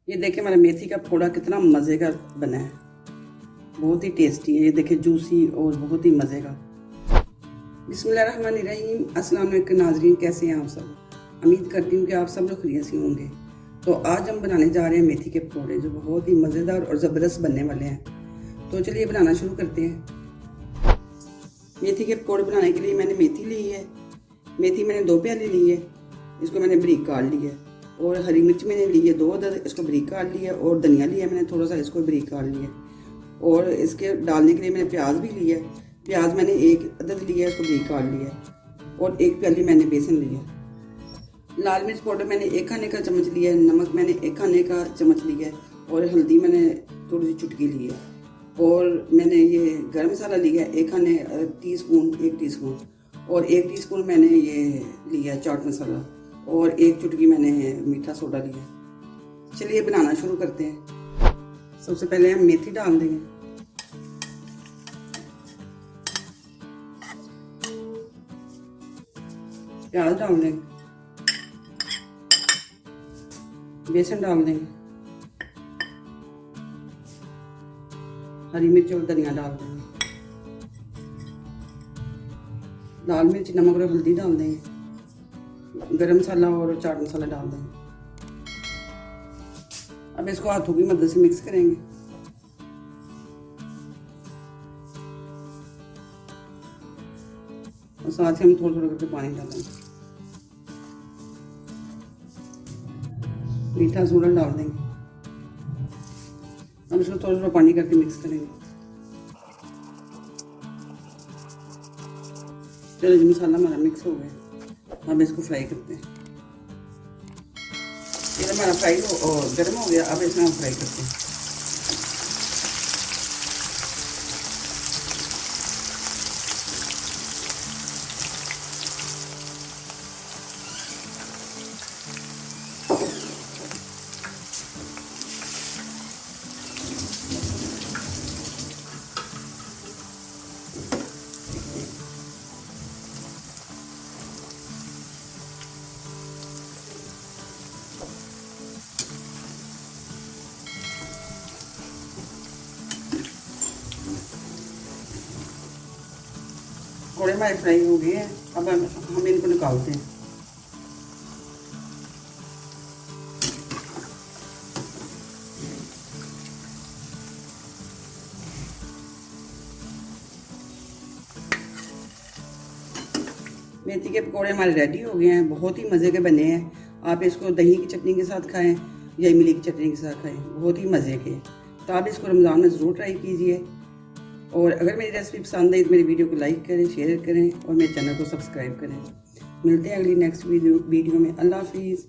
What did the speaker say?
ये देखिए हमारा मेथी का पकौड़ा कितना मज़े का बना है, बहुत ही टेस्टी है। ये देखिए जूसी और बहुत ही मज़े का। बिस्मिल्लाहिर्रहमानिर्रहीम। अस्सलाम वालेकुम नाज़रीन, कैसे हैं आप सब? उम्मीद करती हूँ कि आप सब लोग खैरियत से होंगे। तो आज हम बनाने जा रहे हैं मेथी के पकौड़े, जो बहुत ही मज़ेदार और ज़बरदस्त बनने वाले हैं। तो चलिए बनाना शुरू करते हैं। मेथी के पकौड़े बनाने के लिए मैंने मेथी ली है। मेथी मैंने 2 प्याली ली है, इसको मैंने बारीक काट ली है। और हरी मिर्च मैंने ली है 2 अदद, इसको बारीक काट लिया है। और धनिया लिया मैंने थोड़ा सा, इसको बारीक काट लिया है। और इसके डालने के लिए मैंने प्याज भी लिया है। प्याज मैंने 1 अदद लिया है, इसको बारीक काट लिया है। और 1 प्याली मैंने बेसन लिया है। लाल मिर्च पाउडर मैंने 1 खाने का चम्मच लिया है। नमक मैंने 1 खाने का चम्मच लिया है। और हल्दी मैंने थोड़ी सी चुटकी ली है। और मैंने ये गरम मसाला लिया है 1 खाने टीस्पून, 1 टीस्पून। और 1 टीस्पून मैंने ये लिया है चाट मसाला। और 1 चुटकी मैंने मीठा सोडा लिया। चलिए बनाना शुरू करते हैं। सबसे पहले हम मेथी डाल देंगे। प्याज डाल देंगे, बेसन डाल देंगे, हरी मिर्च और धनिया डाल देंगे, लाल मिर्च, नमक और हल्दी डाल देंगे, गरम मसाला और चाट मसाला डाल देंगे। अब इसको हाथों की मदद से मिक्स करेंगे। और साथ ही हम थोड़ा थोड़ा करके पानी डालेंगे। मीठा सोडा डाल देंगे। अब इसको थोड़ा थोड़ा पानी करके मिक्स करेंगे। चलो मसाला हमारा मिक्स हो गया, अब इसको फ्राई करते हैं। ये हमारा फ्राई और गर्म हो गया, अब इसमें हम फ्राई करते हैं। थोड़े हमारे फ्राई हो गए हैं, अब हम इनको निकालते हैं। मेथी के पकौड़े हमारे रेडी हो गए हैं, बहुत ही मज़े के बने हैं। आप इसको दही की चटनी के साथ खाएं या इमली की चटनी के साथ खाएं, बहुत ही मज़े के। तो आप इसको रमज़ान में ज़रूर ट्राई कीजिए। और अगर मेरी रेसिपी पसंद आई तो मेरी वीडियो को लाइक करें, शेयर करें और मेरे चैनल को सब्सक्राइब करें। मिलते हैं अगली नेक्स्ट वीडियो में। अल्लाह हाफिज़।